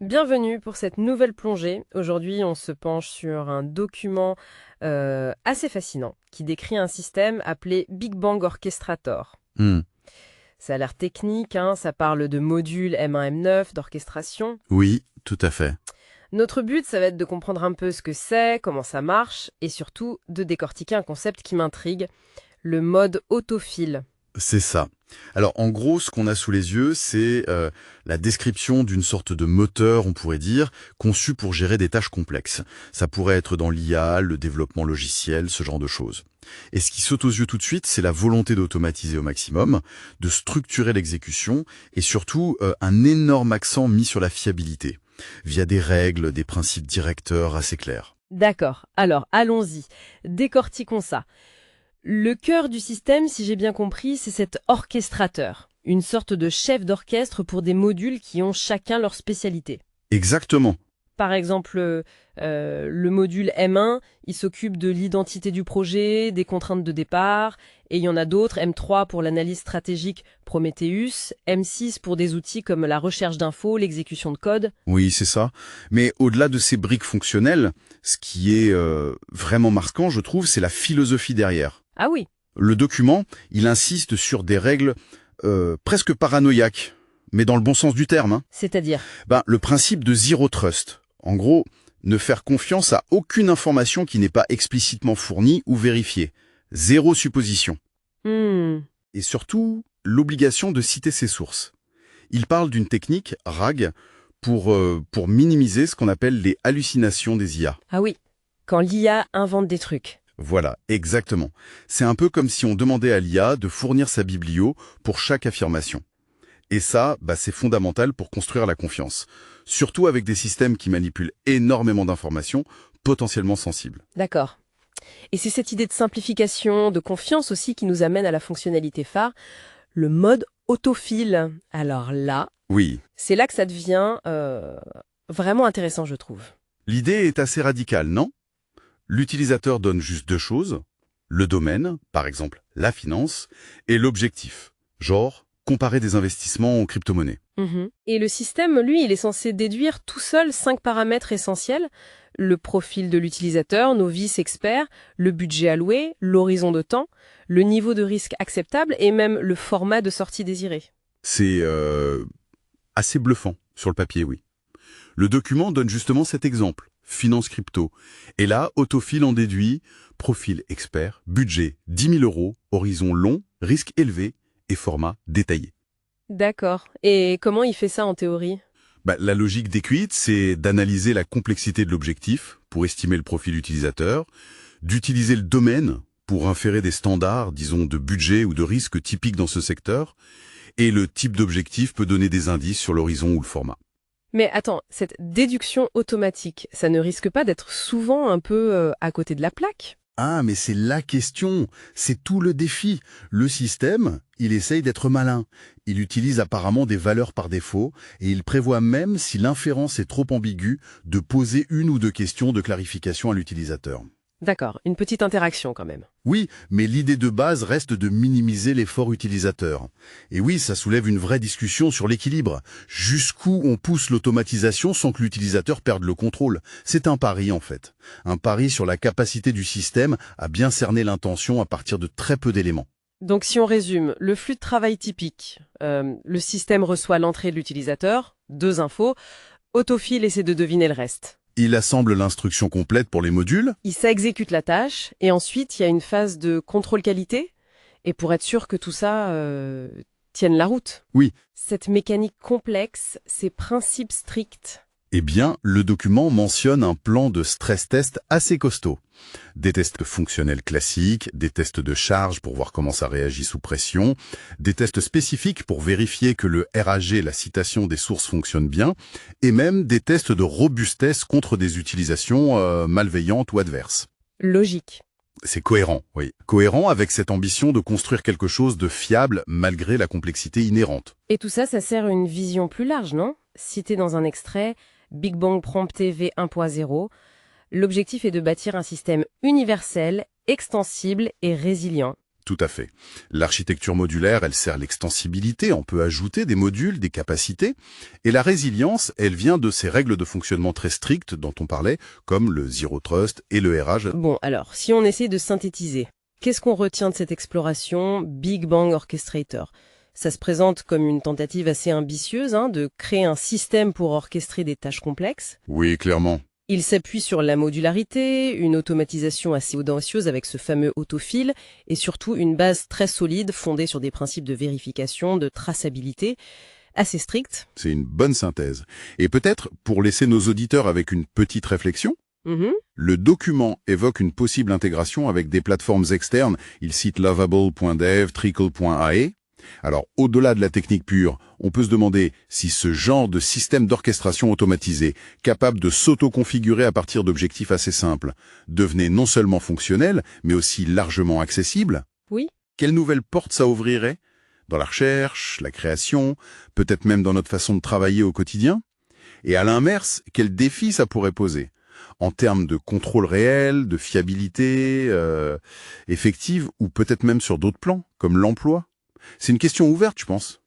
Bienvenue pour cette nouvelle plongée. Aujourd'hui, on se penche sur un document assez fascinant qui décrit un système appelé Big Bang Orchestrator. Hmm. Ça a l'air technique, hein, ça parle de modules M1, M9, d'orchestration. Oui, tout à fait. Notre but, ça va être de comprendre un peu ce que c'est, comment ça marche, et surtout de décortiquer un concept qui m'intrigue, le mode autophile. C'est ça. Alors en gros, ce qu'on a sous les yeux, c'est la description d'une sorte de moteur, on pourrait dire, conçu pour gérer des tâches complexes. Ça pourrait être dans l'IA, le développement logiciel, ce genre de choses. Et ce qui saute aux yeux tout de suite, c'est la volonté d'automatiser au maximum, de structurer l'exécution, et surtout un énorme accent mis sur la fiabilité, via des règles, des principes directeurs assez clairs. D'accord, alors allons-y, décortiquons ça. Le cœur du système, si j'ai bien compris, c'est cet orchestrateur, une sorte de chef d'orchestre pour des modules qui ont chacun leur spécialité. Exactement. Par exemple, le module M1, il s'occupe de l'identité du projet, des contraintes de départ, et il y en a d'autres, M3 pour l'analyse stratégique Prometheus, M6 pour des outils comme la recherche d'infos, l'exécution de code. Oui, c'est ça. Mais au-delà de ces briques fonctionnelles, ce qui est vraiment marquant, je trouve, c'est la philosophie derrière. Ah oui, Le document, il insiste sur des règles presque paranoïaques, mais dans le bon sens du terme, hein. c'est-à-dire. Le principe de zero trust. En gros, ne faire confiance à aucune information qui n'est pas explicitement fournie ou vérifiée. Zéro supposition. Hmm, Et surtout, l'obligation de citer ses sources. Il parle d'une technique, RAG, pour minimiser ce qu'on appelle les hallucinations des IA. ah oui, quand l'IA invente des trucs. Voilà, exactement. C'est un peu comme si on demandait à l'IA de fournir sa biblio pour chaque affirmation. Et ça, c'est fondamental pour construire la confiance. Surtout avec des systèmes qui manipulent énormément d'informations, potentiellement sensibles. D'accord. Et c'est cette idée de simplification, de confiance aussi qui nous amène à la fonctionnalité phare, le mode autophile. Alors là, Oui, c'est là que ça devient vraiment intéressant, je trouve. l'idée est assez radicale, non? L'utilisateur donne juste deux choses, le domaine, par exemple la finance, et l'objectif, genre comparer des investissements en crypto-monnaie. Mhm. Et le système, lui, il est censé déduire tout seul 5 paramètres essentiels. Le profil de l'utilisateur, novice, expert, le budget alloué, l'horizon de temps, le niveau de risque acceptable et même le format de sortie désiré. C'est assez bluffant sur le papier, oui. Le document donne justement cet exemple, finance crypto. Et là, Autofil en déduit, profil expert, budget 10 000 euros, horizon long, risque élevé et format détaillé. D'accord. Et comment il fait ça en théorie? La logique d'Equit, c'est d'analyser la complexité de l'objectif pour estimer le profil utilisateur, d'utiliser le domaine pour inférer des standards, disons, de budget ou de risque typiques dans ce secteur, et le type d'objectif peut donner des indices sur l'horizon ou le format. Mais attends, cette déduction automatique, ça ne risque pas d'être souvent un peu à côté de la plaque? Ah, mais c'est la question, c'est tout le défi. Le système, il essaye d'être malin. Il utilise apparemment des valeurs par défaut et il prévoit même, si l'inférence est trop ambiguë, de poser une ou deux questions de clarification à l'utilisateur. D'accord, une petite interaction quand même. Oui, mais l'idée de base reste de minimiser l'effort utilisateur. Et oui, ça soulève une vraie discussion sur l'équilibre. Jusqu'où on pousse l'automatisation sans que l'utilisateur perde le contrôle? C'est un pari en fait. Un pari sur la capacité du système à bien cerner l'intention à partir de très peu d'éléments. Donc si on résume, le flux de travail typique, le système reçoit l'entrée de l'utilisateur, 2 infos, Autofil essaie de deviner le reste. Il assemble l'instruction complète pour les modules. Il s'exécute la tâche, et ensuite il y a une phase de contrôle qualité, et pour être sûr que tout ça tienne la route. Oui. Cette mécanique complexe, ces principes stricts. Eh bien, le document mentionne un plan de stress test assez costaud. Des tests fonctionnels classiques, des tests de charge pour voir comment ça réagit sous pression, des tests spécifiques pour vérifier que le RAG, la citation des sources, fonctionne bien, et même des tests de robustesse contre des utilisations malveillantes ou adverses. Logique. C'est cohérent, oui. Cohérent avec cette ambition de construire quelque chose de fiable malgré la complexité inhérente. Et tout ça, ça sert à une vision plus large, non? Cité dans un extrait, Big Bang Prompté V 1.0, l'objectif est de bâtir un système universel, extensible et résilient. Tout à fait. L'architecture modulaire, elle sert l'extensibilité, on peut ajouter des modules, des capacités, et la résilience, elle vient de ces règles de fonctionnement très strictes dont on parlait, comme le Zero Trust et le RH. Bon, alors, si on essaie de synthétiser, qu'est-ce qu'on retient de cette exploration Big Bang Orchestrator? Ça se présente comme une tentative assez ambitieuse de créer un système pour orchestrer des tâches complexes. Oui, clairement. Il s'appuie sur la modularité, une automatisation assez audacieuse avec ce fameux autofill, et surtout une base très solide fondée sur des principes de vérification, de traçabilité, assez stricts. C'est une bonne synthèse. Et peut-être, pour laisser nos auditeurs avec une petite réflexion, le document évoque une possible intégration avec des plateformes externes. Il cite Lovable.dev, Trickle.ae. Alors, au-delà de la technique pure, on peut se demander si ce genre de système d'orchestration automatisé, capable de s'auto-configurer à partir d'objectifs assez simples, devenait non seulement fonctionnel, mais aussi largement accessible. Oui. Quelle nouvelle porte ça ouvrirait? Dans la recherche, la création, peut-être même dans notre façon de travailler au quotidien? Et à l'inverse, quel défi ça pourrait poser? En termes de contrôle réel, de fiabilité effective, ou peut-être même sur d'autres plans, comme l'emploi? C'est une question ouverte, je pense.